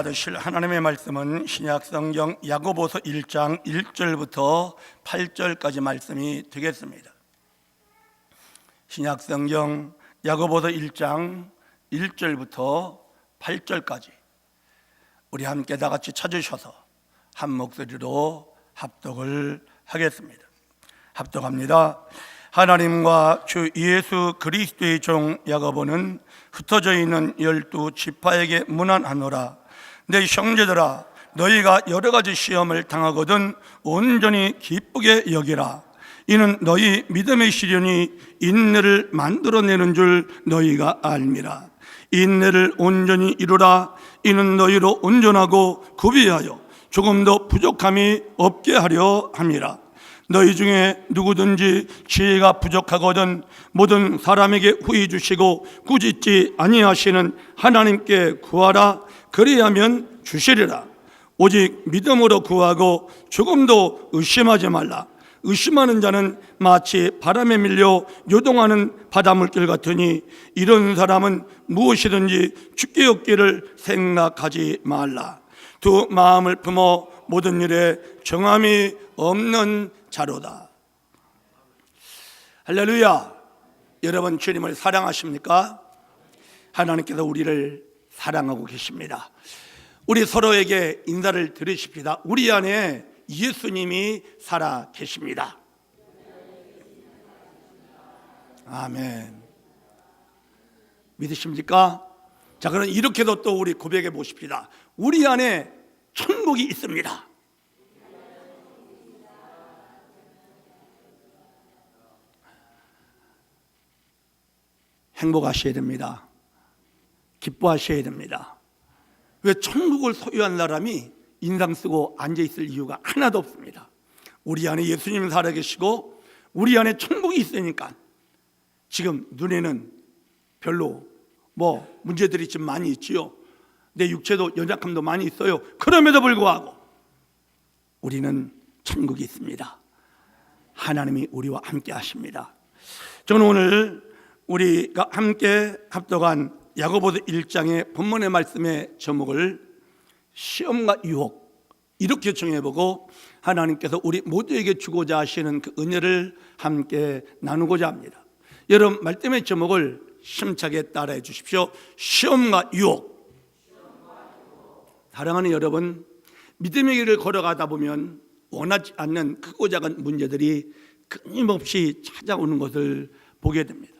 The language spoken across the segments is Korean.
받으실 하나님의 말씀은 신약성경 야고보서 1장 1절부터 8절까지 말씀이 되겠습니다. 신약성경 야고보서 1장 1절부터 8절까지 우리 함께 다 같이 찾으셔서 한 목소리로 합독을 하겠습니다. 합독합니다. 하나님과 주 예수 그리스도의 종 야고보는 흩어져 있는 12지파에게 문안하노라. 내 형제들아, 너희가 여러 가지 시험을 당하거든 온전히 기쁘게 여기라. 이는 너희 믿음의 시련이 인내를 만들어내는 줄 너희가 알미라. 인내를 온전히 이루라. 이는 너희로 온전하고 구비하여 조금도 부족함이 없게 하려 함이라. 너희 중에 누구든지 지혜가 부족하거든 모든 사람에게 후히 주시고 꾸짖지 아니하시는 하나님께 구하라. 그리하면 주시리라. 오직 믿음으로 구하고 조금도 의심하지 말라. 의심하는 자는 마치 바람에 밀려 요동하는 바닷물길 같으니 이런 사람은 무엇이든지 죽게 얻기를 생각하지 말라. 두 마음을 품어 모든 일에 정함이 없는 자로다. 할렐루야. 여러분 주님을 사랑하십니까? 하나님께서 우리를 사랑하고 계십니다. 우리 서로에게 인사를 드리십시다. 우리 안에 예수님이 살아 계십니다. 아멘. 믿으십니까? 자, 그럼 이렇게도 또 우리 고백해 보십시다. 우리 안에 천국이 있습니다. 행복하셔야 됩니다. 기뻐하셔야 됩니다. 왜 천국을 소유한 사람이 인상 쓰고 앉아있을 이유가 하나도 없습니다. 우리 안에 예수님이 살아계시고 우리 안에 천국이 있으니까 지금 눈에는 별로 문제들이 좀 많이 있지요. 내 육체도 연약함도 많이 있어요. 그럼에도 불구하고 우리는 천국이 있습니다. 하나님이 우리와 함께 하십니다. 저는 오늘 우리가 함께 합독한 야고보서 1장의 본문의 말씀의 제목을 시험과 유혹 이렇게 정해보고 하나님께서 우리 모두에게 주고자 하시는 그 은혜를 함께 나누고자 합니다. 여러분 말씀의 제목을 심차게 따라해 주십시오. 시험과 유혹. 사랑하는 여러분, 믿음의 길을 걸어가다 보면 원하지 않는 크고 작은 문제들이 끊임없이 찾아오는 것을 보게 됩니다.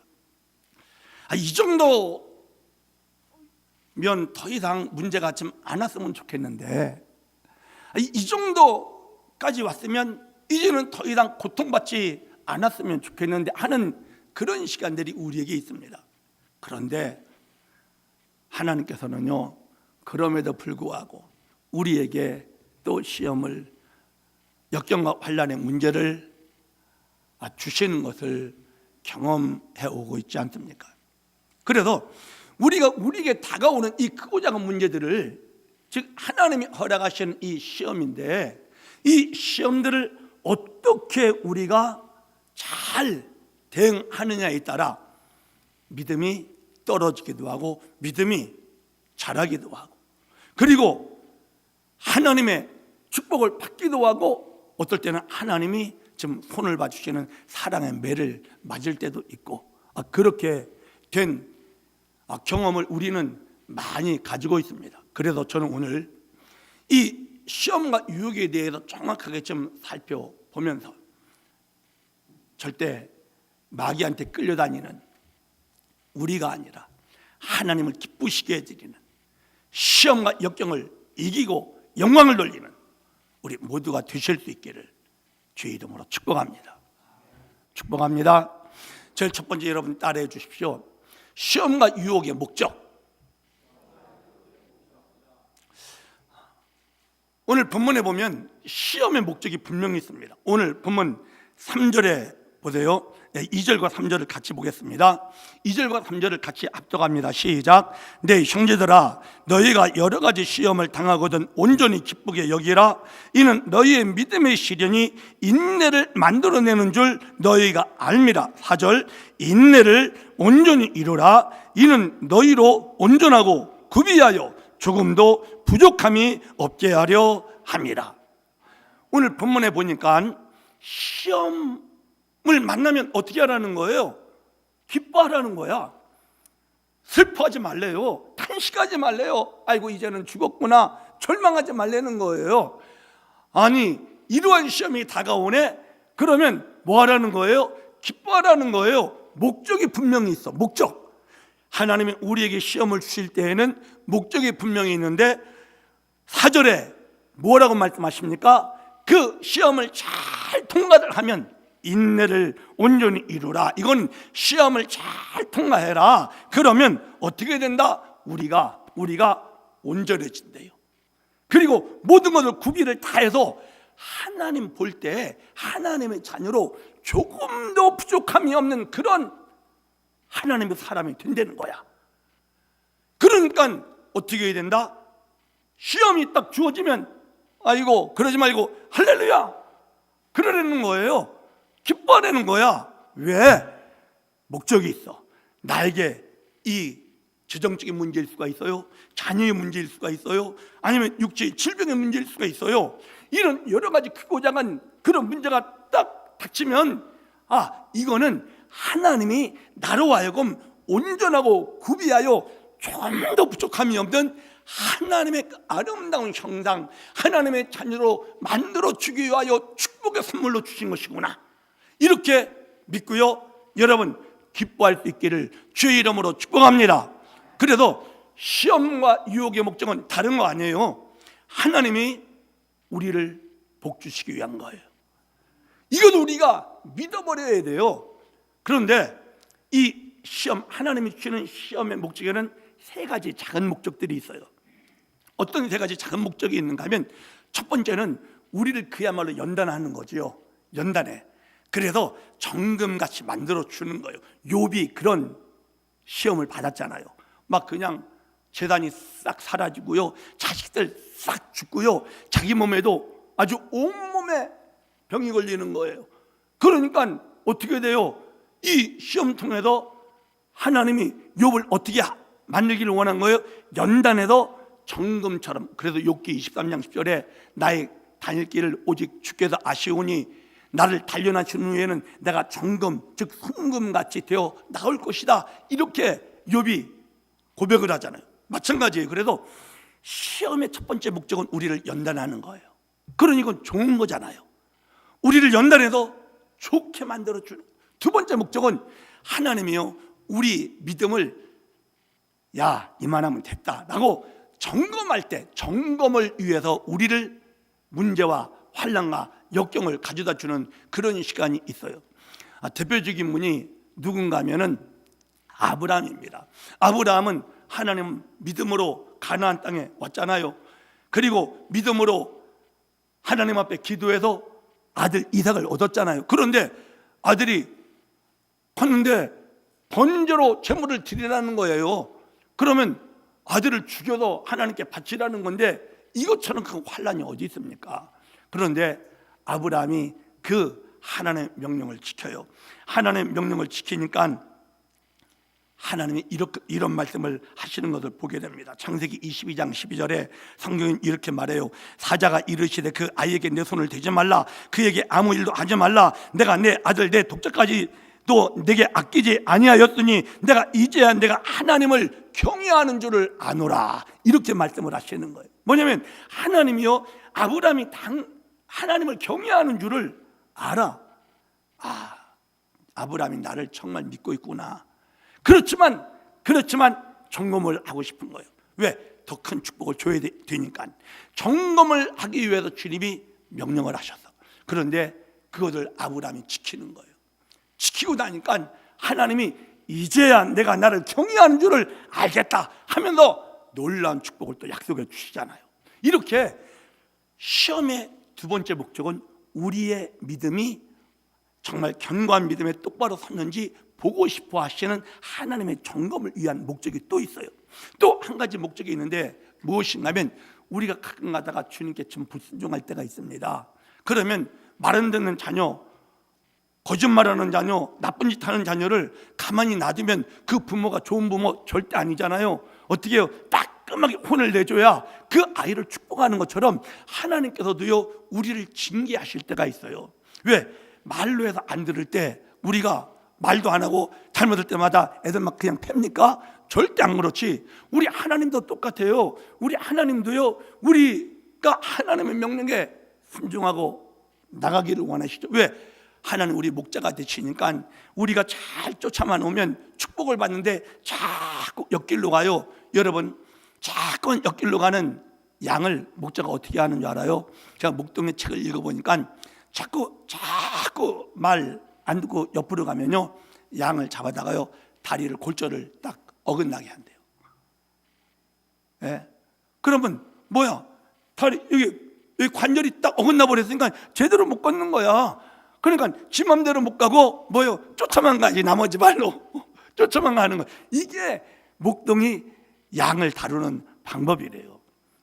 이 정도면 더 이상 문제가 좀 안 왔으면 좋겠는데, 이 정도까지 왔으면 이제는 더 이상 고통받지 않았으면 좋겠는데 하는 그런 시간들이 우리에게 있습니다. 그런데 하나님께서는요, 그럼에도 불구하고 우리에게 또 시험을, 역경과 환난의 문제를 주시는 것을 경험해 오고 있지 않습니까? 그래서 우리에게 다가오는 이 크고 작은 문제들을, 즉 하나님이 허락하시는 이 시험인데, 이 시험들을 어떻게 우리가 잘 대응하느냐에 따라 믿음이 떨어지기도 하고 믿음이 자라기도 하고, 그리고 하나님의 축복을 받기도 하고, 어떨 때는 하나님이 좀 손을 봐주시는 사랑의 매를 맞을 때도 있고, 그렇게 된 경험을 우리는 많이 가지고 있습니다. 그래서 저는 오늘 이 시험과 유혹에 대해서 정확하게 좀 살펴보면서 절대 마귀한테 끌려다니는 우리가 아니라 하나님을 기쁘시게 해드리는, 시험과 역경을 이기고 영광을 돌리는 우리 모두가 되실 수 있기를 주의 이름으로 축복합니다. 축복합니다. 제일 첫 번째, 여러분 따라해 주십시오. 시험과 유혹의 목적. 오늘 본문에 보면 시험의 목적이 분명히 있습니다. 오늘 본문 3절에 보세요. 2절과 3절을 같이 보겠습니다. 2절과 3절을 같이 합독합니다. 시작. 내 형제들아, 너희가 여러 가지 시험을 당하거든 온전히 기쁘게 여기라. 이는 너희의 믿음의 시련이 인내를 만들어내는 줄 너희가 알미라. 4절. 인내를 온전히 이루라. 이는 너희로 온전하고 구비하여 조금도 부족함이 없게 하려 함이라. 오늘 본문에 보니까 시험을 만나면 어떻게 하라는 거예요? 기뻐하라는 거야. 슬퍼하지 말래요. 탄식하지 말래요. 아이고 이제는 죽었구나, 절망하지 말라는 거예요. 아니 이러한 시험이 다가오네? 그러면 뭐 하라는 거예요? 기뻐하라는 거예요. 목적이 분명히 있어. 목적. 하나님이 우리에게 시험을 주실 때에는 목적이 분명히 있는데 4절에 뭐라고 말씀하십니까? 그 시험을 잘 통과를 하면 인내를 온전히 이루라. 이건 시험을 잘 통과해라. 그러면 어떻게 된다? 우리가 온전해진대요. 그리고 모든 것을 구비를 다 해서 하나님 볼 때 하나님의 자녀로 조금도 부족함이 없는 그런 하나님의 사람이 된다는 거야. 그러니까 어떻게 해야 된다? 시험이 딱 주어지면 아이고 그러지 말고 할렐루야 그러라는 거예요. 기뻐하라는 거야. 왜? 목적이 있어. 나에게 이 재정적인 문제일 수가 있어요. 자녀의 문제일 수가 있어요. 아니면 육체의 질병의 문제일 수가 있어요. 이런 여러 가지 크고 작은 그런 문제가 딱 닥치면 이거는 하나님이 나로 하여금 온전하고 구비하여 좀도 부족함이 없는 하나님의 아름다운 형상, 하나님의 자녀로 만들어 주기 위하여 축복의 선물로 주신 것이구나, 이렇게 믿고요. 여러분 기뻐할 수 있기를 주의 이름으로 축복합니다. 그래서 시험과 유혹의 목적은 다른 거 아니에요. 하나님이 우리를 복주시기 위한 거예요. 이것도 우리가 믿어버려야 돼요. 그런데 이 시험, 하나님이 주시는 시험의 목적에는 세 가지 작은 목적들이 있어요. 어떤 세 가지 작은 목적이 있는가 하면, 첫 번째는 우리를 그야말로 연단하는 거지요. 연단해. 그래서 정금같이 만들어 주는 거예요. 욥이 그런 시험을 받았잖아요. 막 그냥 재산이 싹 사라지고요, 자식들 싹 죽고요, 자기 몸에도 아주 온몸에 병이 걸리는 거예요. 그러니까 어떻게 돼요? 이 시험 통해서 하나님이 욥을 어떻게 만들기를 원한 거예요? 연단해서 정금처럼. 그래서 욥기 23장 10절에 나의 다닐 길을 오직 주께서 아시오니 나를 단련하신 후에는 내가 정금, 즉 순금같이 되어 나올 것이다, 이렇게 욥이 고백을 하잖아요. 마찬가지예요. 그래서 시험의 첫 번째 목적은 우리를 연단하는 거예요. 그러니 이건 좋은 거잖아요. 우리를 연단해서 좋게 만들어주는. 두 번째 목적은 하나님이요, 우리 믿음을 이만하면 됐다 라고 점검할 때, 점검을 위해서 우리를 문제와 환난과 역경을 가져다 주는 그런 시간이 있어요. 대표적인 분이 누군가 하면은 아브라함입니다. 아브라함은 하나님 믿음으로 가나안 땅에 왔잖아요. 그리고 믿음으로 하나님 앞에 기도해서 아들 이삭을 얻었잖아요. 그런데 아들이 컸는데 번제로 제물을 드리라는 거예요. 그러면 아들을 죽여서 하나님께 바치라는 건데 이것처럼 큰 환난이 어디 있습니까? 그런데 아브라함이 그 하나님의 명령을 지켜요. 하나님의 명령을 지키니까 하나님이 이런 말씀을 하시는 것을 보게 됩니다. 창세기 22장 12절에 성경은 이렇게 말해요. 사자가 이르시되 그 아이에게 내 손을 대지 말라, 그에게 아무 일도 하지 말라. 내가 내 아들 내 독자까지 또 내게 아끼지 아니하였으니 내가 이제야 내가 하나님을 경외하는 줄을 아노라, 이렇게 말씀을 하시는 거예요. 뭐냐면 하나님이요, 아브라함이 하나님을 경외하는 줄을 알아. 아브라함이 나를 정말 믿고 있구나. 그렇지만 점검을 하고 싶은 거예요. 왜? 더 큰 축복을 줘야 되니까. 점검을 하기 위해서 주님이 명령을 하셔서. 그런데 그것을 아브라함이 지키는 거예요. 지키고 나니까 하나님이 이제야 내가 나를 경외하는 줄을 알겠다 하면서 놀라운 축복을 또 약속해 주시잖아요. 이렇게 시험의 두 번째 목적은 우리의 믿음이 정말 견고한 믿음에 똑바로 섰는지 보고 싶어 하시는 하나님의 점검을 위한 목적이 또 있어요. 또 한 가지 목적이 있는데 무엇인가 하면, 우리가 가끔 가다가 주님께 좀 불순종할 때가 있습니다. 그러면 말 안 듣는 자녀, 거짓말하는 자녀, 나쁜 짓 하는 자녀를 가만히 놔두면 그 부모가 좋은 부모 절대 아니잖아요. 어떻게 해요? 딱 따끔하게 혼을 내줘야 그 아이를 축복하는 것처럼 하나님께서도요 우리를 징계하실 때가 있어요. 왜? 말로 해서 안 들을 때 우리가 말도 안 하고 잘못할 때마다 애들 막 그냥 팹니까? 절대 안 그렇지. 우리 하나님도 똑같아요. 우리 하나님도요 우리가 하나님의 명령에 순종하고 나가기를 원하시죠. 왜? 하나님 우리 목자가 되시니까 우리가 잘 쫓아만 오면 축복을 받는데 자꾸 옆길로 가요. 여러분, 자꾸 옆길로 가는 양을 목자가 어떻게 하는 줄 알아요? 제가 목동의 책을 읽어보니까 자꾸 말 안 듣고 옆으로 가면요 양을 잡아다가요 다리를 골절을 딱 어긋나게 한대요. 예? 그러면 뭐야? 다리 여기 관절이 딱 어긋나 버렸으니까 제대로 못 걷는 거야. 그러니까 지 맘대로 못 가고 뭐요? 쫓아만 가지. 나머지 발로 쫓아만 가는 거야. 이게 목동이 양을 다루는 방법이래요.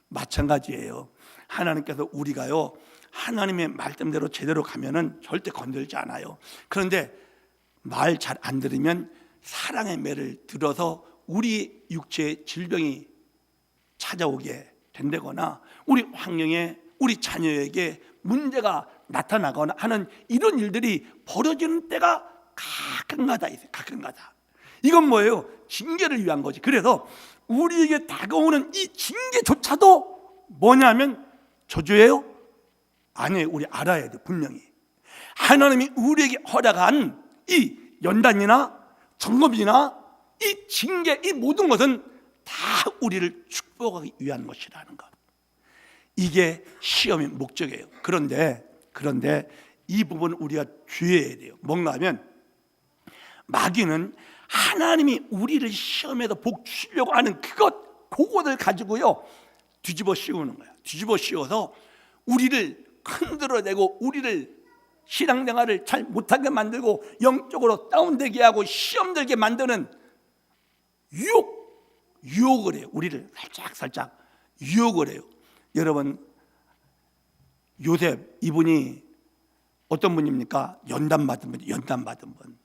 마찬가지예요. 하나님께서 우리가요 하나님의 말씀대로 제대로 가면은 절대 건들지 않아요. 그런데 말 잘 안 들으면 사랑의 매를 들어서 우리 육체에 질병이 찾아오게 된다거나 우리 환경에 우리 자녀에게 문제가 나타나거나 하는 이런 일들이 벌어지는 때가 가끔가다 있어요. 가끔가다. 이건 뭐예요? 징계를 위한 거지. 그래서 우리에게 다가오는 이 징계조차도 뭐냐면 저주예요? 아니에요. 우리 알아야 돼. 분명히 하나님이 우리에게 허락한 이 연단이나 점검이나 이 징계, 이 모든 것은 다 우리를 축복하기 위한 것이라는 것. 이게 시험의 목적이에요. 그런데 이 부분은 우리가 주의해야 돼요. 뭔가 하면 마귀는 하나님이 우리를 시험에서 복 주시려고 하는 그것을 가지고요 뒤집어 씌우는 거야. 뒤집어 씌워서 우리를 흔들어내고 우리를 신앙생활을 잘 못하게 만들고 영적으로 다운되게 하고 시험 들게 만드는 유혹을 해요. 우리를 살짝 유혹을 해요. 여러분, 요셉 이분이 어떤 분입니까? 연단받은 분.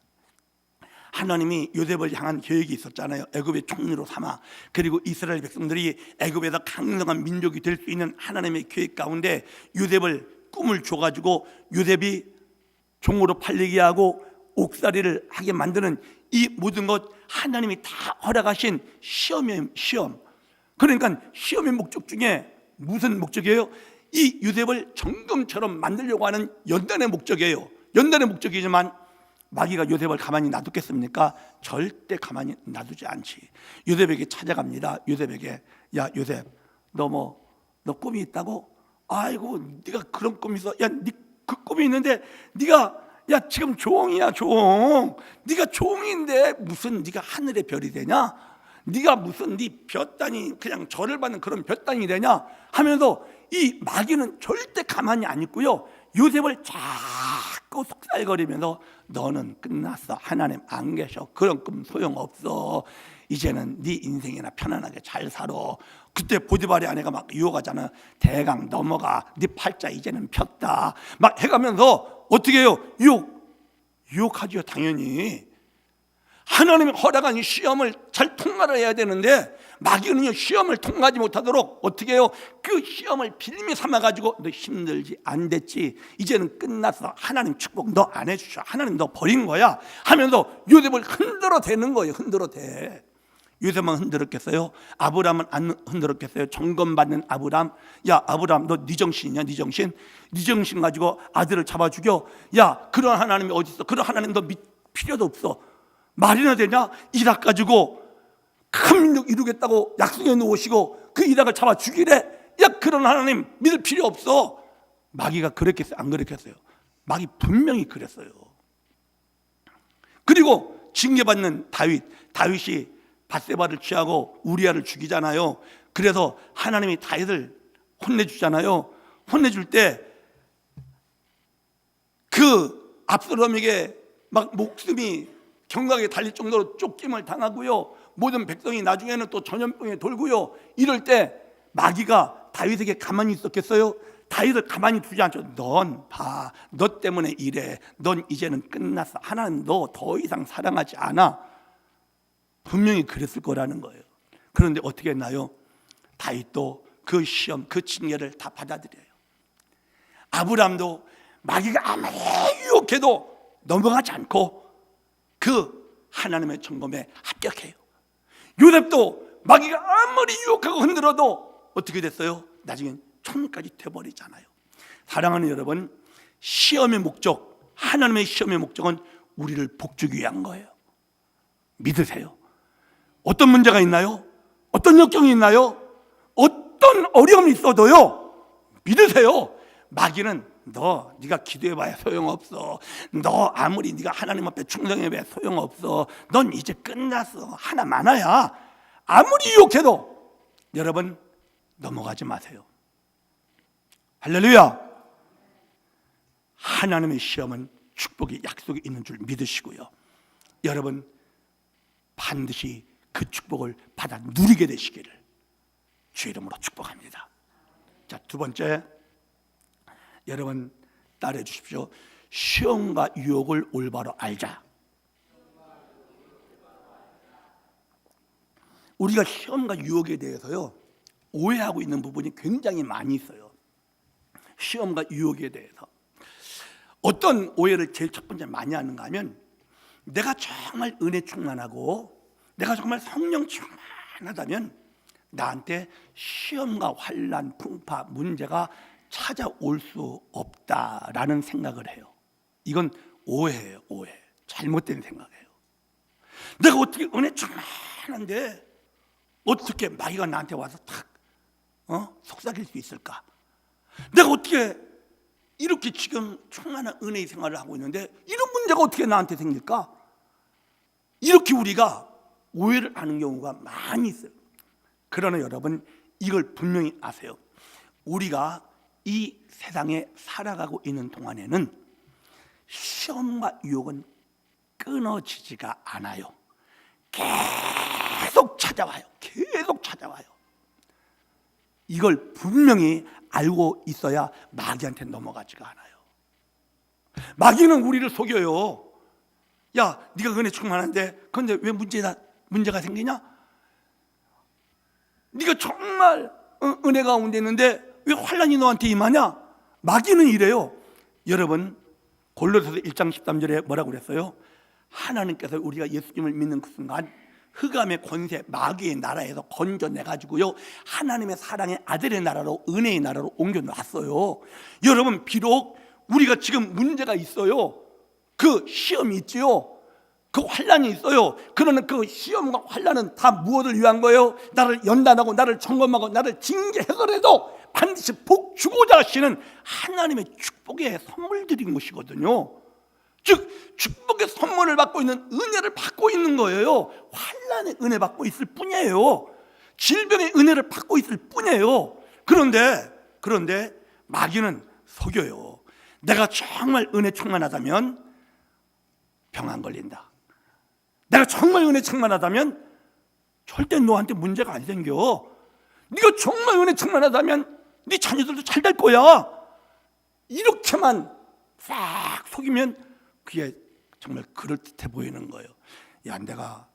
하나님이 요셉을 향한 계획이 있었잖아요. 애굽의 총리로 삼아 그리고 이스라엘 백성들이 애굽에서 강성한 민족이 될 수 있는 하나님의 계획 가운데 요셉을 꿈을 줘가지고 요셉이 종으로 팔리게 하고 옥살이를 하게 만드는 이 모든 것 하나님이 다 허락하신 시험이에요. 시험. 그러니까 시험의 목적 중에 무슨 목적이에요? 이 요셉을 정금처럼 만들려고 하는 연단의 목적이에요. 연단의 목적이지만 마귀가 요셉을 가만히 놔두겠습니까? 절대 가만히 놔두지 않지. 요셉에게 찾아갑니다. 요셉에게, 야 요셉, 너 꿈이 있다고? 아이고, 네가 그런 꿈이 있어? 야, 네 그 꿈이 있는데 네가 지금 조홍이야, 조홍. 네가 조홍인데 무슨 네가 하늘의 별이 되냐? 네가 무슨 네 볕단이 그냥 절을 받는 그런 볕단이 되냐? 하면서 이 마귀는 절대 가만히 안 있고요. 요셉을 자꾸 속살거리면서 너는 끝났어. 하나님 안 계셔. 그런 꿈 소용없어. 이제는 네 인생이나 편안하게 잘 살아. 그때 보디발의 아내가 막 유혹하잖아. 대강 넘어가. 네 팔자 이제는 폈다. 막 해가면서 어떻게 해요? 유혹하죠. 당연히. 하나님이 허락한 이 시험을 잘 통과를 해야 되는데 마귀는요 시험을 통과하지 못하도록 어떻게 해요? 그 시험을 빌미 삼아가지고 너 힘들지? 안 됐지? 이제는 끝났어. 하나님 축복 너 안 해주셔. 하나님 너 버린 거야 하면서 요셉을 흔들어대는 거예요. 흔들어대. 요셉만 흔들었겠어요? 아브라함은 안 흔들었겠어요? 점검받는 아브라함. 야 아브라함 너 네 정신이냐? 네 정신 가지고 아들을 잡아 죽여. 야 그런 하나님이 어디 있어? 그런 하나님 너 필요도 없어. 말이나 되냐? 이삭 가지고 큰 민족 이루겠다고 약속해 놓으시고 그 이삭을 잡아 죽이래? 야 그런 하나님 믿을 필요 없어. 마귀가 그랬겠어요? 안 그랬겠어요? 마귀 분명히 그랬어요. 그리고 징계받는 다윗이 밧세바를 취하고 우리아를 죽이잖아요. 그래서 하나님이 다윗을 혼내주잖아요. 혼내줄 때 그 압살롬에게 막 목숨이 경각에 달릴 정도로 쫓김을 당하고요. 모든 백성이 나중에는 또 전염병에 돌고요. 이럴 때 마귀가 다윗에게 가만히 있었겠어요? 다윗을 가만히 두지 않죠. 너 때문에 이래. 넌 이제는 끝났어. 하나님 너 더 이상 사랑하지 않아. 분명히 그랬을 거라는 거예요. 그런데 어떻게 했나요? 다윗도 그 시험, 그 징계를 다 받아들여요. 아브라함도 마귀가 아무리 유혹해도 넘어가지 않고 그 하나님의 점검에 합격해요. 요셉도 마귀가 아무리 유혹하고 흔들어도 어떻게 됐어요? 나중엔 총리까지 돼버리잖아요. 사랑하는 여러분, 시험의 목적, 하나님의 시험의 목적은 우리를 복주기 위한 거예요. 믿으세요. 어떤 문제가 있나요? 어떤 역경이 있나요? 어떤 어려움이 있어도요, 믿으세요. 마귀는 네가 기도해봐야 소용없어. 너 아무리 네가 하나님 앞에 충성해봐야 소용없어. 넌 이제 끝났어. 하나 많아야. 아무리 유혹해도 여러분 넘어가지 마세요. 할렐루야. 하나님의 시험은 축복의 약속이 있는 줄 믿으시고요, 여러분 반드시 그 축복을 받아 누리게 되시기를 주의 이름으로 축복합니다. 자, 두 번째, 여러분 따라해 주십시오. 시험과 유혹을 올바로 알자. 우리가 시험과 유혹에 대해서요, 오해하고 있는 부분이 굉장히 많이 있어요. 시험과 유혹에 대해서 어떤 오해를 제일 첫 번째 많이 하는가 하면, 내가 정말 은혜 충만하고 내가 정말 성령 충만하다면 나한테 시험과 환난, 풍파, 문제가 찾아올 수 없다라는 생각을 해요. 이건 오해예요. 오해. 잘못된 생각이에요. 내가 어떻게 은혜 충만한데 어떻게 마귀가 나한테 와서 탁 속삭일 수 있을까? 내가 어떻게 이렇게 지금 충만한 은혜의 생활을 하고 있는데 이런 문제가 어떻게 나한테 생길까? 이렇게 우리가 오해를 하는 경우가 많이 있어요. 그러나 여러분, 이걸 분명히 아세요. 우리가 이 세상에 살아가고 있는 동안에는 시험과 유혹은 끊어지지가 않아요. 계속 찾아와요. 계속 찾아와요. 이걸 분명히 알고 있어야 마귀한테 넘어가지가 않아요. 마귀는 우리를 속여요. 야, 네가 은혜 충만한데 그런데 왜 문제가 생기냐? 네가 정말 은혜 가운데 있는데 왜 환난이 너한테 임하냐? 마귀는 이래요. 여러분, 골로새서 1장 13절에 뭐라고 그랬어요? 하나님께서 우리가 예수님을 믿는 그 순간 흑암의 권세, 마귀의 나라에서 건져내가지고요, 하나님의 사랑의 아들의 나라로, 은혜의 나라로 옮겨놨어요. 여러분, 비록 우리가 지금 문제가 있어요. 그 시험이 있지요. 그 환난이 있어요. 그러나 그 시험과 환난은 다 무엇을 위한 거예요? 나를 연단하고 나를 점검하고 나를 징계해서라도 반드시 복 주고자 하시는 하나님의 축복의 선물들인 것이거든요. 즉 축복의 선물을 받고 있는, 은혜를 받고 있는 거예요. 환난의 은혜 받고 있을 뿐이에요. 질병의 은혜를 받고 있을 뿐이에요. 그런데 마귀는 속여요. 내가 정말 은혜 충만하다면 병 안 걸린다. 내가 정말 은혜 충만하다면 절대 너한테 문제가 안 생겨. 네가 정말 은혜 충만하다면 네 자녀들도 잘 될 거야. 이렇게만 싹 속이면 그게 정말 그럴듯해 보이는 거예요. 야, 내가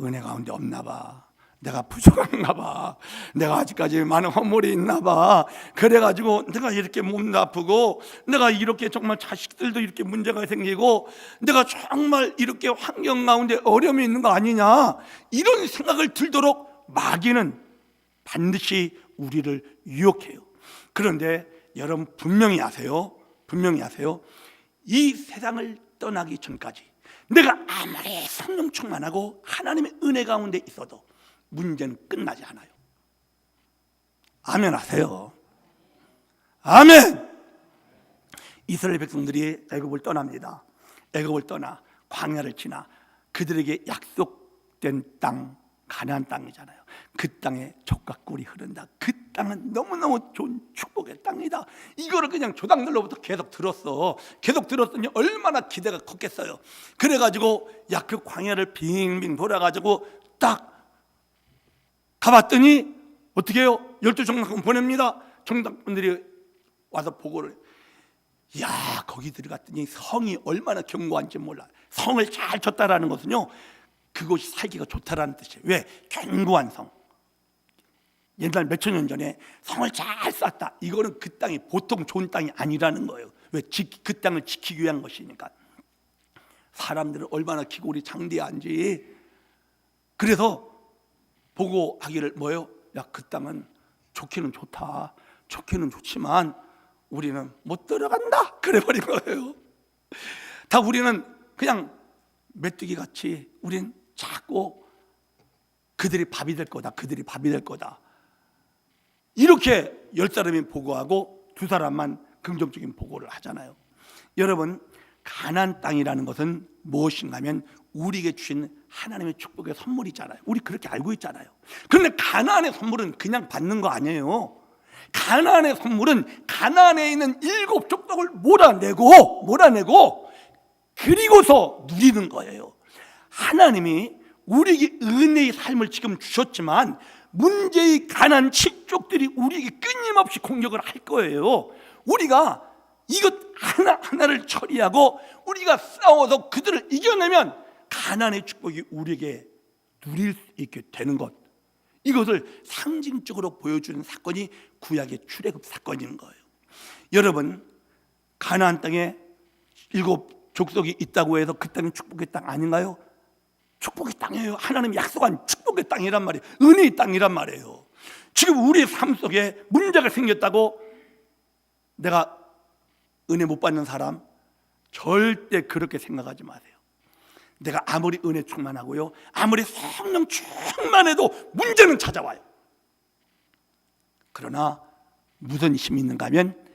은혜 가운데 없나 봐. 내가 부족한가 봐. 내가 아직까지 많은 허물이 있나 봐. 그래가지고 내가 이렇게 몸도 아프고 내가 이렇게 정말 자식들도 이렇게 문제가 생기고 내가 정말 이렇게 환경 가운데 어려움이 있는 거 아니냐, 이런 생각을 들도록 마귀는 반드시 우리를 유혹해요. 그런데 여러분 분명히 아세요. 이 세상을 떠나기 전까지 내가 아무리 성령 충만하고 하나님의 은혜 가운데 있어도 문제는 끝나지 않아요. 아멘 하세요. 아멘. 이스라엘 백성들이 애굽을 떠납니다. 애굽을 떠나 광야를 지나 그들에게 약속된 땅, 가나안 땅이잖아요. 그 땅에 젖과 꿀이 흐른다. 그 땅은 너무너무 좋은 축복의 땅이다. 이거를 그냥 조상들로부터 계속 들었으니 얼마나 기대가 컸겠어요. 그래가지고 그 광야를 빙빙 돌아가지고 딱 가봤더니 어떻게 해요? 12정탐꾼 보냅니다. 정탐꾼들이 와서 보고를, 야, 거기 들어갔더니 성이 얼마나 견고한지 몰라. 성을 잘 쳤다라는 것은요, 그곳이 살기가 좋다라는 뜻이에요. 왜? 견고한 성. 옛날 몇천 년 전에 성을 잘 쌓았다. 이거는 그 땅이 보통 좋은 땅이 아니라는 거예요. 왜? 그 땅을 지키기 위한 것이니까. 사람들은 얼마나 기골이 장대한지. 그래서 보고 하기를 뭐예요? 야, 그 땅은 좋기는 좋다. 좋기는 좋지만 우리는 못 들어간다. 그래버린 거예요. 다 우리는 그냥 메뚜기 같이 우린 작고 그들이 밥이 될 거다. 그들이 밥이 될 거다. 이렇게 10사람이 보고하고 2사람만 긍정적인 보고를 하잖아요. 여러분, 가나안 땅이라는 것은 무엇인가 하면 우리에게 주신 하나님의 축복의 선물이잖아요. 우리 그렇게 알고 있잖아요. 그런데 가나안의 선물은 그냥 받는 거 아니에요. 가나안의 선물은 가나안에 있는 7 족속을 몰아내고 그리고서 누리는 거예요. 하나님이 우리에게 은혜의 삶을 지금 주셨지만 문제의 가나안 7족들이 우리에게 끊임없이 공격을 할 거예요. 우리가 이것 하나하나를 처리하고 우리가 싸워서 그들을 이겨내면 가나안의 축복이 우리에게 누릴 수 있게 되는 것, 이것을 상징적으로 보여주는 사건이 구약의 출애굽 사건인 거예요. 여러분, 가나안 땅에 7 족속이 있다고 해서 그 땅이 축복의 땅 아닌가요? 축복의 땅이에요. 하나님이 약속한 축복의 땅이란 말이에요. 은혜의 땅이란 말이에요. 지금 우리의 삶 속에 문제가 생겼다고 내가 은혜 못 받는 사람, 절대 그렇게 생각하지 마세요. 내가 아무리 은혜 충만하고요, 아무리 성령 충만해도 문제는 찾아와요. 그러나 무슨 힘이 있는가 하면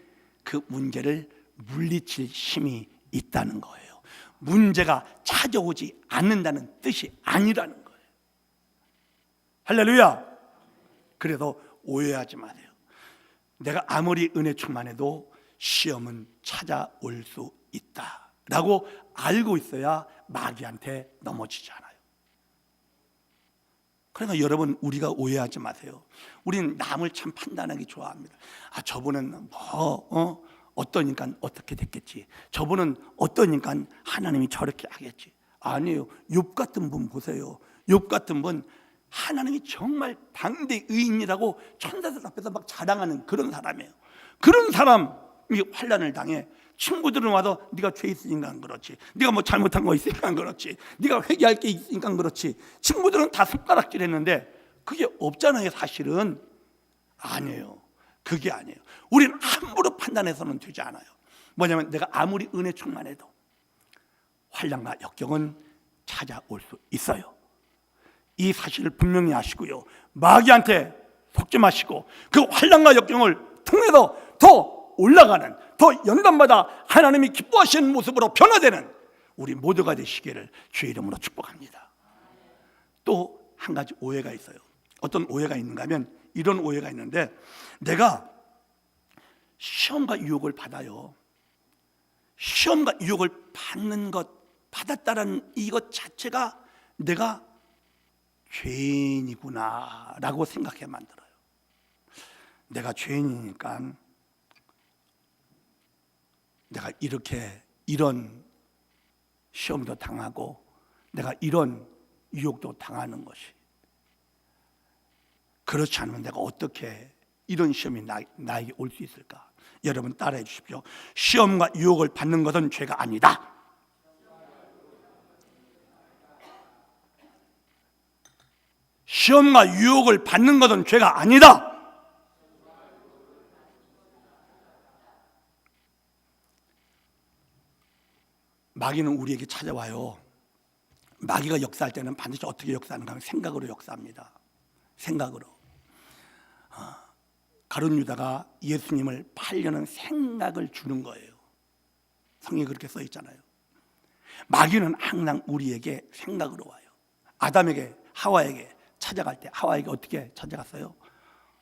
그 문제를 물리칠 힘이 있다는 거예요. 문제가 찾아오지 않는다는 뜻이 아니라는 거예요. 할렐루야. 그래서 오해하지 마세요. 내가 아무리 은혜 충만해도 시험은 찾아올 수 있다라고 알고 있어야 마귀한테 넘어지지 않아요. 그러니까 여러분, 우리가 오해하지 마세요. 우리는 남을 참 판단하기 좋아합니다. 저분은 어떤 인간 어떻게 됐겠지, 저분은 어떤 인간 하나님이 저렇게 하겠지. 아니에요. 욥 같은 분 보세요. 욥 같은 분 하나님이 정말 당대 의인이라고 천사들 앞에서 막 자랑하는 그런 사람이에요. 그런 사람이 환난을 당해 친구들은 와서 네가 죄 있으니까 그렇지, 네가 뭐 잘못한 거 있으니까 그렇지, 네가 회개할 게 있으니까 그렇지. 친구들은 다 손가락질 했는데 그게 없잖아요. 사실은 아니에요. 그게 아니에요. 우리는 함부로 판단해서는 되지 않아요. 뭐냐면 내가 아무리 은혜 충만해도 환난과 역경은 찾아올 수 있어요. 이 사실을 분명히 아시고요, 마귀한테 속지 마시고 그 환난과 역경을 통해서 더 올라가는, 더 연단마다 하나님이 기뻐하시는 모습으로 변화되는 우리 모두가 되시기를 주의 이름으로 축복합니다. 또 한 가지 오해가 있어요. 어떤 오해가 있는가 하면 이런 오해가 있는데, 내가 시험과 유혹을 받아요. 시험과 유혹을 받는 것, 받았다는 이것 자체가 내가 죄인이구나 라고 생각해 만들어요. 내가 죄인이니까 내가 이런 시험도 당하고 내가 이런 유혹도 당하는 것이, 그렇지 않으면 내가 어떻게 이런 시험이 나에게 올 수 있을까? 여러분 따라해 주십시오. 시험과 유혹을 받는 것은 죄가 아니다. 시험과 유혹을 받는 것은 죄가 아니다. 마귀는 우리에게 찾아와요. 마귀가 역사할 때는 반드시 어떻게 역사하는가 하면 생각으로 역사합니다. 생각으로. 가룟 유다가 예수님을 팔려는 생각을 주는 거예요. 성경에 그렇게 써 있잖아요. 마귀는 항상 우리에게 생각으로 와요. 아담에게, 하와에게 찾아갈 때 하와에게 어떻게 찾아갔어요?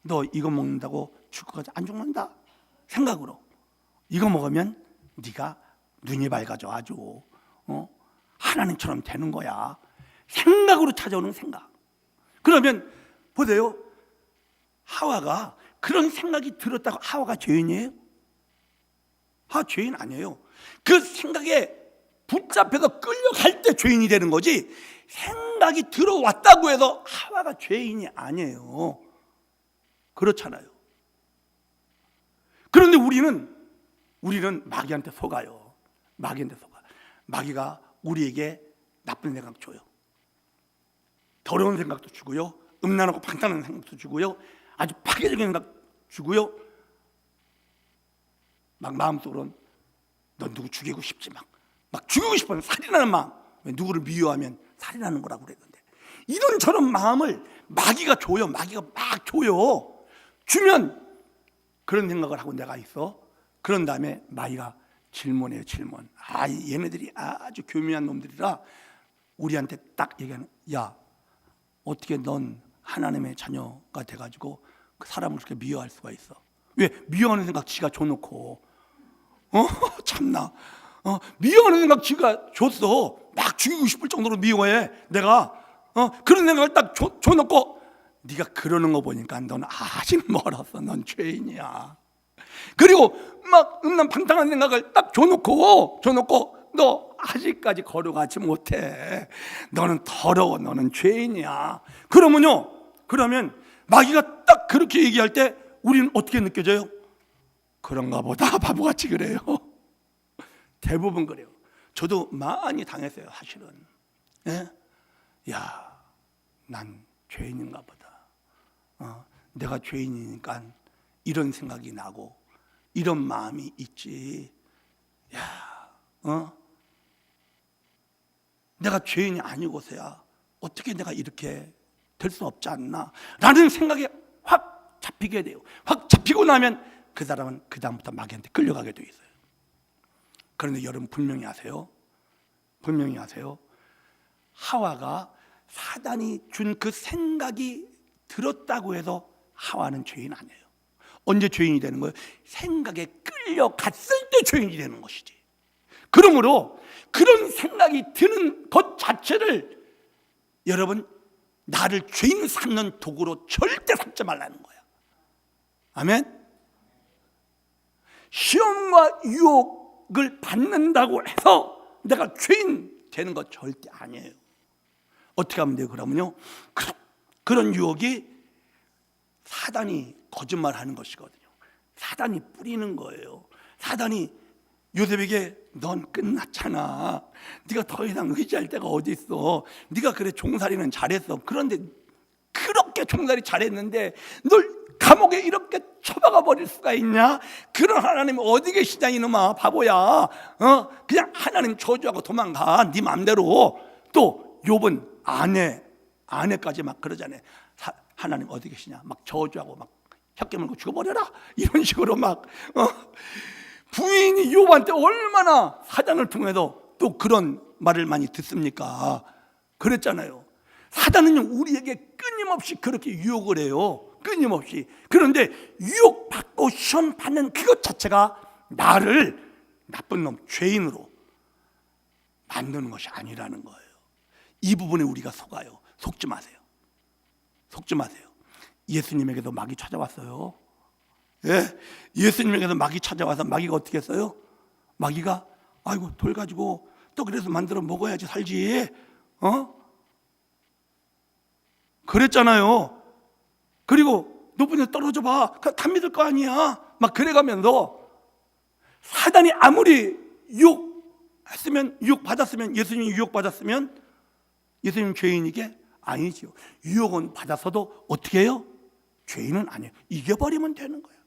너 이거 먹는다고 죽을 거지? 안 죽는다. 생각으로. 이거 먹으면 네가 눈이 밝아져 아주 하나님처럼 되는 거야. 생각으로 찾아오는 생각. 그러면 보세요, 하와가 그런 생각이 들었다고 하와가 죄인이에요? 죄인 아니에요. 그 생각에 붙잡혀서 끌려갈 때 죄인이 되는 거지, 생각이 들어왔다고 해서 하와가 죄인이 아니에요. 그렇잖아요. 그런데 우리는 마귀한테 속아요. 마귀한테 속아. 마귀가 우리에게 나쁜 생각 줘요. 더러운 생각도 주고요, 음란하고 방탕한 생각도 주고요, 아주 파괴적인 생각 주고요. 막 마음속으로는 넌 누구 죽이고 싶지, 막 죽이고 싶어요. 살인하는 마음. 누구를 미워하면 살인하는 거라고 그랬는데, 이런저런 마음을 마귀가 줘요. 마귀가 막 줘요. 주면 그런 생각을 하고 내가 있어. 그런 다음에 마귀가 질문해요. 질문. 얘네들이 아주 교묘한 놈들이라 우리한테 딱 얘기하는, 야, 어떻게 넌 하나님의 자녀가 돼가지고 그 사람을 그렇게 미워할 수가 있어? 왜? 미워하는 생각 지가 줘놓고, 참나, 미워하는 생각 지가 줬어. 막 죽이고 싶을 정도로 미워해. 내가 그런 생각을 딱 줘놓고, 네가 그러는 거 보니까 넌 아직 멀었어. 넌 죄인이야. 그리고 막 음란 방탕한 생각을 딱 줘놓고 너 아직까지 걸어가지 못해. 너는 더러워. 너는 죄인이야. 그러면 마귀가 딱 그렇게 얘기할 때 우리는 어떻게 느껴져요? 그런가 보다. 바보같이 그래요. 대부분 그래요. 저도 많이 당했어요, 사실은. 예? 야, 난 죄인인가 보다. 내가 죄인이니까 이런 생각이 나고 이런 마음이 있지. 야, 내가 죄인이 아니고서야 어떻게 내가 이렇게 될 수 없지 않나 라는 생각에 확 잡히게 돼요. 확 잡히고 나면 그 사람은 그 다음부터 마귀한테 끌려가게 돼 있어요. 그런데 여러분 분명히 아세요? 하와가 사단이 준 그 생각이 들었다고 해서 하와는 죄인 아니에요. 언제 죄인이 되는 거예요? 생각에 끌려갔을 때 죄인이 되는 것이지. 그러므로 그런 생각이 드는 것 자체를 여러분, 나를 죄인 삼는 도구로 절대 삼지 말라는 거야. 아멘? 시험과 유혹을 받는다고 해서 내가 죄인 되는 거 절대 아니에요. 어떻게 하면 돼요? 그러면요, 그런 유혹이 사단이 거짓말하는 것이거든요. 사단이 뿌리는 거예요. 사단이 요셉에게 넌 끝났잖아. 네가 더 이상 의지할 데가 어디 있어. 네가 그래 종살이는 잘했어. 그런데 그렇게 종살이 잘했는데 널 감옥에 이렇게 처박아 버릴 수가 있냐? 그런 하나님 어디 계시냐 이놈아, 바보야. 그냥 하나님 저주하고 도망가. 네 맘대로. 또 욥은 아내까지 막 그러잖아요. 하나님 어디 계시냐? 막 저주하고 막 혀깨 물고 죽어버려라. 이런 식으로 막 부인이 욥한테 얼마나 사단을 통해서 또 그런 말을 많이 듣습니까? 그랬잖아요. 사단은요, 우리에게 끊임없이 그렇게 유혹을 해요. 끊임없이. 그런데 유혹받고 시험 받는 그것 자체가 나를 나쁜 놈, 죄인으로 만드는 것이 아니라는 거예요. 이 부분에 우리가 속아요. 속지 마세요. 예수님에게도 마귀 찾아왔어요. 예, 예수님에게도 마귀 찾아와서 마귀가 어떻게 했어요? 마귀가 아이고 돌 가지고 또 그래서 만들어 먹어야지 살지. 그랬잖아요. 그리고 높은 데 떨어져 봐. 다 믿을 거 아니야. 막 그래가면서 사단이 아무리 유혹받았으면, 예수님이 유혹받았으면 예수님 죄인이게? 아니지요. 유혹은 받았어도 어떻게 해요? 죄인은 아니에요. 이겨버리면 되는 거예요.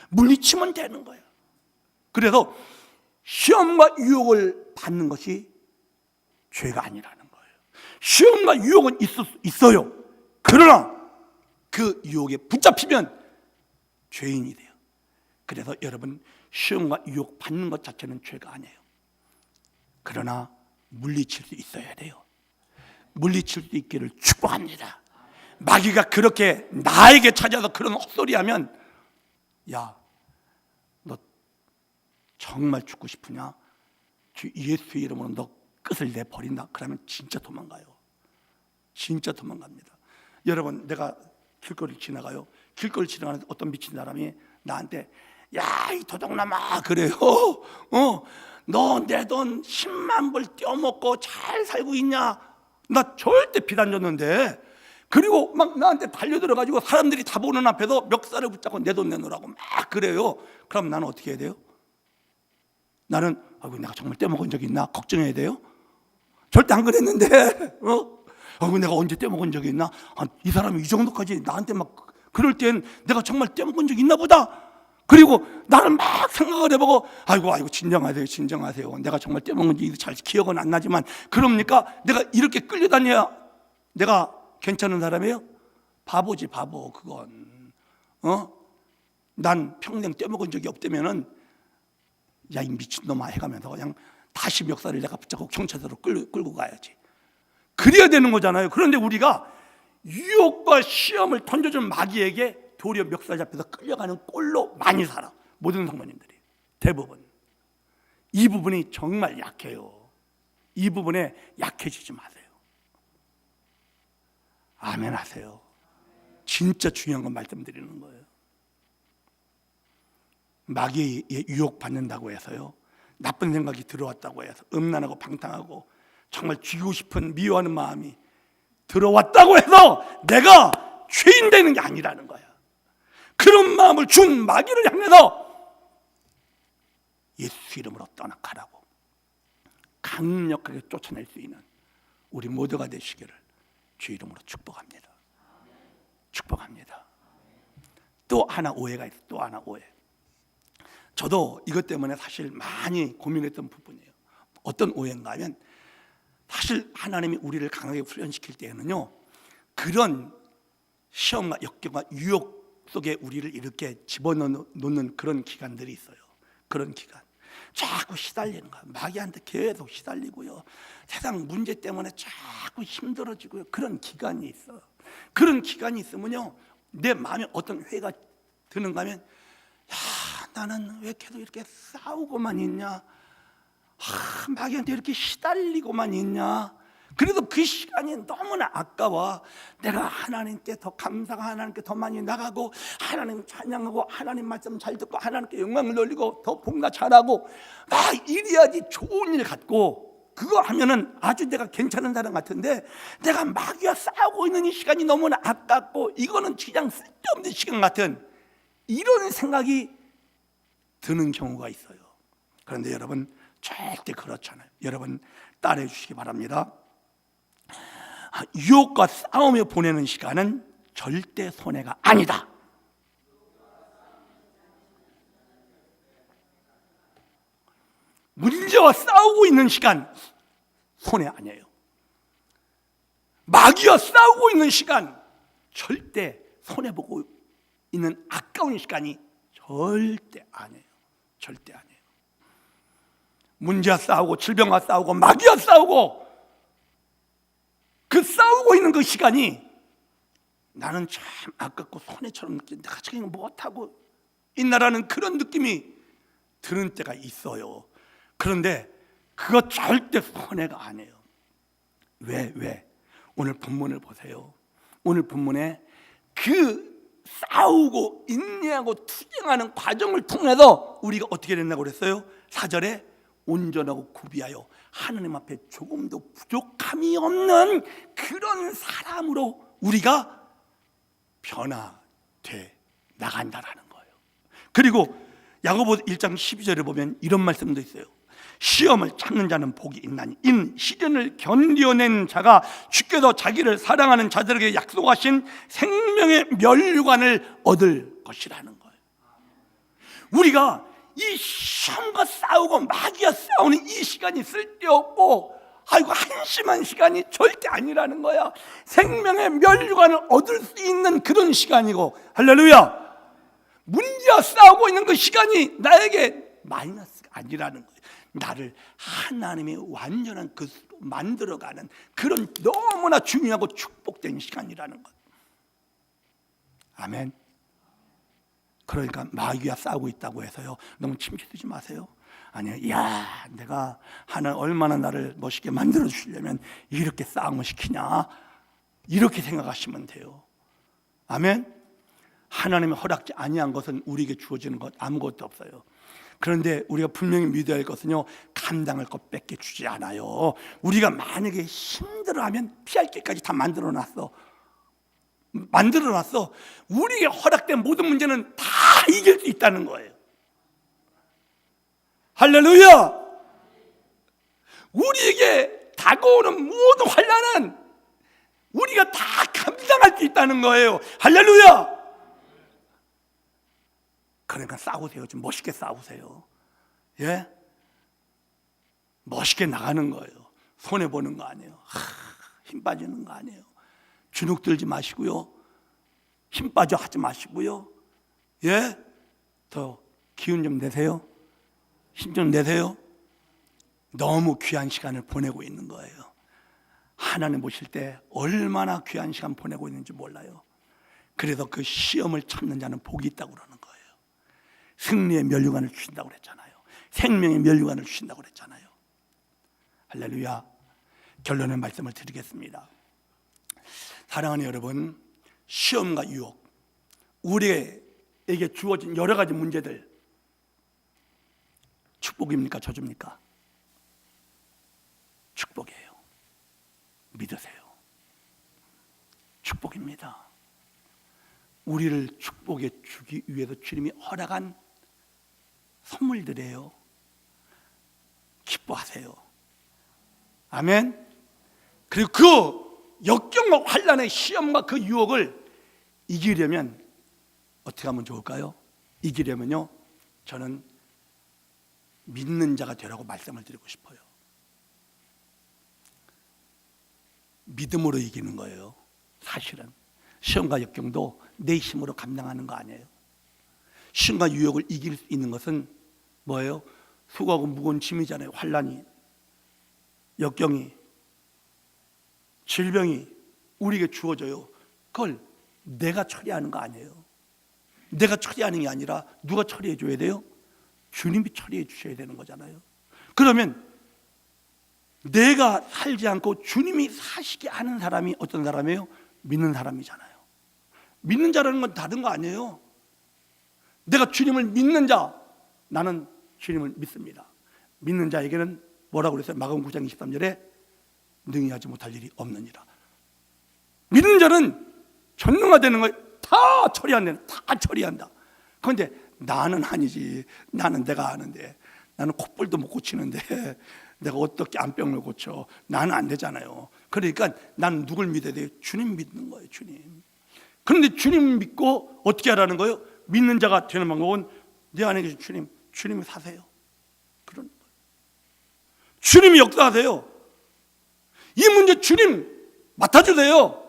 물리치면 되는 거예요. 그래서 시험과 유혹을 받는 것이 죄가 아니라는 거예요. 시험과 유혹은 있어요. 그러나 그 유혹에 붙잡히면 죄인이 돼요. 그래서 여러분, 시험과 유혹 받는 것 자체는 죄가 아니에요. 그러나 물리칠 수 있어야 돼요. 물리칠 수 있기를 축복합니다. 마귀가 그렇게 나에게 찾아서 그런 헛소리하면, 야, 너 정말 죽고 싶으냐? 주 예수의 이름으로 너 끝을 내버린다. 그러면 진짜 도망가요. 진짜 도망갑니다. 여러분, 내가 길거리 지나가요. 길거리 지나가는 어떤 미친 사람이 나한테 야, 이 도둑놈아 그래요. 너 내 돈 10만 불 떼어먹고 잘 살고 있냐? 나 절대 빚 안 줬는데 그리고 막 나한테 달려들어가지고 사람들이 다 보는 앞에서 멱살을 붙잡고 내 돈 내놓으라고 막 그래요. 그럼 나는 어떻게 해야 돼요? 나는 아이고 내가 정말 떼먹은 적이 있나 걱정해야 돼요? 절대 안 그랬는데 아이고 내가 언제 떼먹은 적이 있나? 이 사람이 이 정도까지 나한테 막 그럴 땐 내가 정말 떼먹은 적이 있나 보다. 그리고 나는 막 생각을 해보고 아이고 진정하세요. 내가 정말 떼먹은지 잘 기억은 안 나지만 그럽니까? 내가 이렇게 끌려다녀야 내가 괜찮은 사람이에요? 바보지 바보 그건. 난 평생 떼먹은 적이 없다면은 야 이 미친놈아 해가면서 그냥 다시 멱살을 내가 붙잡고 경찰서로 끌고 가야지. 그래야 되는 거잖아요. 그런데 우리가 유혹과 시험을 던져준 마귀에게 도리어 멱살 잡혀서 끌려가는 꼴로 많이 살아. 모든 성도님들이 대부분 이 부분이 정말 약해요. 이 부분에 약해지지 마세요. 아멘 하세요. 진짜 중요한 건 말씀드리는 거예요. 마귀의 유혹받는다고 해서요 나쁜 생각이 들어왔다고 해서 음란하고 방탕하고 정말 죽이고 싶은 미워하는 마음이 들어왔다고 해서 내가 죄인 되는 게 아니라는 거야. 그런 마음을 준 마귀를 향해서 예수 이름으로 떠나가라고 강력하게 쫓아낼 수 있는 우리 모두가 되시기를 주 이름으로 축복합니다. 축복합니다. 또 하나 오해가 있어요. 또 하나 오해. 저도 이것 때문에 사실 많이 고민했던 부분이에요. 어떤 오해인가 하면 사실 하나님이 우리를 강하게 훈련시킬 때에는요 그런 시험과 역경과 유혹 속에 우리를 이렇게 집어넣는 그런 기간들이 있어요. 그런 기간 자꾸 시달리는 거야. 마귀한테 계속 시달리고요 세상 문제 때문에 자꾸 힘들어지고요 그런 기간이 있어. 그런 기간이 있으면요 내 마음에 어떤 회의가 드는가 하면 야 나는 왜 계속 이렇게 싸우고만 있냐, 마귀한테 이렇게 시달리고만 있냐. 그래도 그 시간이 너무나 아까워. 내가 하나님께 더 감사가 하나님께 더 많이 나가고 하나님 찬양하고 하나님 말씀 잘 듣고 하나님께 영광을 돌리고 더 봉사 잘하고 이래야지 좋은 일 같고 그거 하면은 아주 내가 괜찮은 사람 같은데 내가 마귀와 싸우고 있는 이 시간이 너무나 아깝고 이거는 그냥 쓸데없는 시간 같은 이런 생각이 드는 경우가 있어요. 그런데 여러분 절대 그렇잖아요. 여러분 따라해 주시기 바랍니다. 유혹과 싸우며 보내는 시간은 절대 손해가 아니다. 문제와 싸우고 있는 시간 손해 아니에요. 마귀와 싸우고 있는 시간 절대 손해보고 있는 아까운 시간이 절대 아니에요. 절대 아니에요. 문제와 싸우고 질병과 싸우고 마귀와 싸우고 그 싸우고 있는 그 시간이 나는 참 아깝고 손해처럼 느끼는데 내가 지금 못하고 있나라는 그런 느낌이 드는 때가 있어요. 그런데 그거 절대 손해가 아니에요. 왜? 오늘 본문을 보세요. 오늘 본문에 그 싸우고 인내하고 투쟁하는 과정을 통해서 우리가 어떻게 된다고 그랬어요? 4절에 온전하고 구비하여 하나님 앞에 조금도 부족함이 없는 그런 사람으로 우리가 변화돼 나간다라는 거예요. 그리고 야고보 1장 12절에 보면 이런 말씀도 있어요. 시험을 참는 자는 복이 있나니 인 시련을 견뎌낸 자가 주께서 자기를 사랑하는 자들에게 약속하신 생명의 면류관을 얻을 것이라는 거예요. 우리가 이 시험과 싸우고 마귀와 싸우는 이 시간이 쓸데없고 한심한 시간이 절대 아니라는 거야. 생명의 면류관을 얻을 수 있는 그런 시간이고, 할렐루야. 문제와 싸우고 있는 그 시간이 나에게 마이너스가 아니라는 거예요. 나를 하나님의 완전한 것으로 만들어가는 그런 너무나 중요하고 축복된 시간이라는 것. 아멘. 그러니까 마귀와 싸우고 있다고 해서요 너무 침체되지 마세요. 아니요, 야 내가 하나님 얼마나 나를 멋있게 만들어 주시려면 이렇게 싸움을 시키냐, 이렇게 생각하시면 돼요. 아멘. 하나님의 허락지 아니한 것은 우리에게 주어지는 것 아무것도 없어요. 그런데 우리가 분명히 믿어야 할 것은요 감당할 것 뺏겨 주지 않아요. 우리가 만약에 힘들어하면 피할 길까지 다 만들어 놨어. 만들어놨어. 우리에게 허락된 모든 문제는 다 이길 수 있다는 거예요. 할렐루야! 우리에게 다가오는 모든 환난은 우리가 다 감당할 수 있다는 거예요. 할렐루야! 그러니까 싸우세요. 좀 멋있게 싸우세요. 예? 멋있게 나가는 거예요. 손해보는 거 아니에요. 힘 빠지는 거 아니에요. 주눅 들지 마시고요. 힘 빠져 하지 마시고요. 예? 더 기운 좀 내세요. 힘 좀 내세요. 너무 귀한 시간을 보내고 있는 거예요. 하나님 보실 때 얼마나 귀한 시간 보내고 있는지 몰라요. 그래서 그 시험을 참는 자는 복이 있다고 그러는 거예요. 승리의 면류관을 주신다고 그랬잖아요. 생명의 면류관을 주신다고 그랬잖아요. 할렐루야. 결론의 말씀을 드리겠습니다. 사랑하는 여러분, 시험과 유혹, 우리에게 주어진 여러 가지 문제들, 축복입니까? 저주입니까? 축복이에요. 믿으세요. 축복입니다. 우리를 축복에 주기 위해서 주님이 허락한 선물들이에요. 기뻐하세요. 아멘. 그리고 그 역경과 환난의 시험과 그 유혹을 이기려면 어떻게 하면 좋을까요? 이기려면요, 저는 믿는 자가 되라고 말씀을 드리고 싶어요. 믿음으로 이기는 거예요. 사실은 시험과 역경도 내 힘으로 감당하는 거 아니에요. 시험과 유혹을 이길 수 있는 것은 뭐예요? 수고하고 무거운 짐이잖아요. 환난이, 역경이, 질병이 우리에게 주어져요. 그걸 내가 처리하는 거 아니에요. 내가 처리하는 게 아니라 누가 처리해 줘야 돼요? 주님이 처리해 주셔야 되는 거잖아요. 그러면 내가 살지 않고 주님이 사시게 하는 사람이 어떤 사람이에요? 믿는 사람이잖아요. 믿는 자라는 건 다른 거 아니에요. 내가 주님을 믿는 자, 나는 주님을 믿습니다. 믿는 자에게는 뭐라고 그랬어요? 마가복음 9장 23절에 능히 하지 못할 일이 없느니라. 믿는 자는 전능화되는 걸 다 처리한다. 다 처리한다. 그런데 나는 아니지. 나는 내가 아는데, 나는 콧볼도 못 고치는데 내가 어떻게 안병을 고쳐? 나는 안 되잖아요. 그러니까 나는 누굴 믿어야 돼요? 주님 믿는 거예요. 주님. 그런데 주님 믿고 어떻게 하라는 거예요? 믿는 자가 되는 방법은 내 안에 계신 주님, 주님이 사세요. 그런 거예요. 주님이 역사하세요. 이 문제 주님 맡아주세요.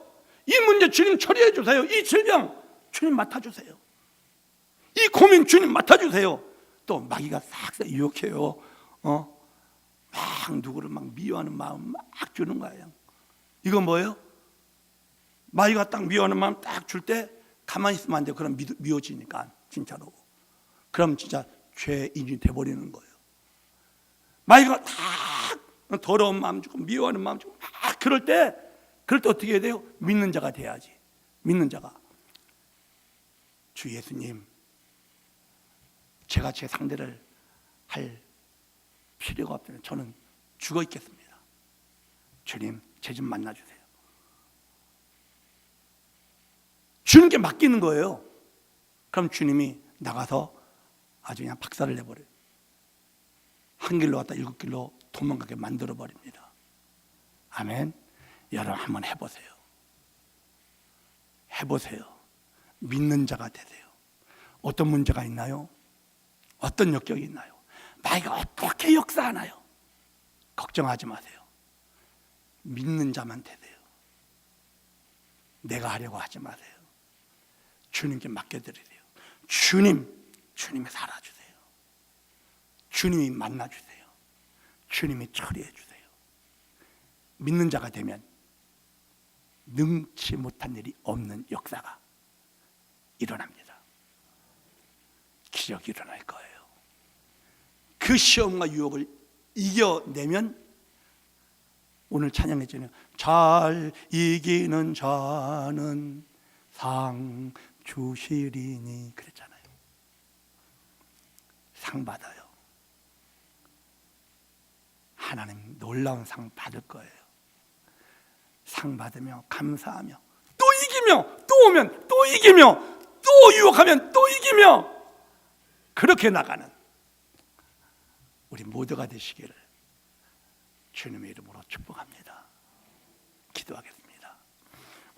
이 문제 주님 처리해 주세요. 이 질병 주님 맡아주세요. 이 고민 주님 맡아주세요. 또 마귀가 싹 유혹해요. 막 누구를 막 미워하는 마음 막 주는 거예요. 이건 뭐예요? 마귀가 딱 미워하는 마음 딱 줄 때 가만히 있으면 안 돼요. 그럼 미워지니까 진짜로. 그럼 진짜 죄인이 돼버리는 거예요. 마귀가 딱 더러운 마음 주고 미워하는 마음 주고 막 그럴 때 어떻게 해야 돼요? 믿는 자가 돼야지. 믿는 자가. 주 예수님, 제가 제 상대를 할 필요가 없잖아요. 저는 죽어 있겠습니다. 주님, 제 좀 만나주세요. 주님께 맡기는 거예요. 그럼 주님이 나가서 아주 그냥 박살을 내버려요. 한 길로 왔다 7길로 도망가게 만들어버립니다. 아멘. 여러분 한번 해보세요. 해보세요. 믿는 자가 되세요. 어떤 문제가 있나요? 어떤 역경이 있나요? 마귀가 어떻게 역사하나요? 걱정하지 마세요. 믿는 자만 되세요. 내가 하려고 하지 마세요. 주님께 맡겨드리세요. 주님이 살아주세요. 주님이 만나주세요. 주님이 처리해주세요. 믿는 자가 되면 능치 못한 일이 없는 역사가 일어납니다. 기적이 일어날 거예요. 그 시험과 유혹을 이겨내면 오늘 찬양했잖아요. 잘 이기는 자는 상 주시리니 그랬잖아요. 상 받아요. 하나님 놀라운 상 받을 거예요. 상 받으며 감사하며 또 이기며, 또 오면 또 이기며, 또 유혹하면 또 이기며, 그렇게 나가는 우리 모두가 되시기를 주님의 이름으로 축복합니다. 기도하겠습니다.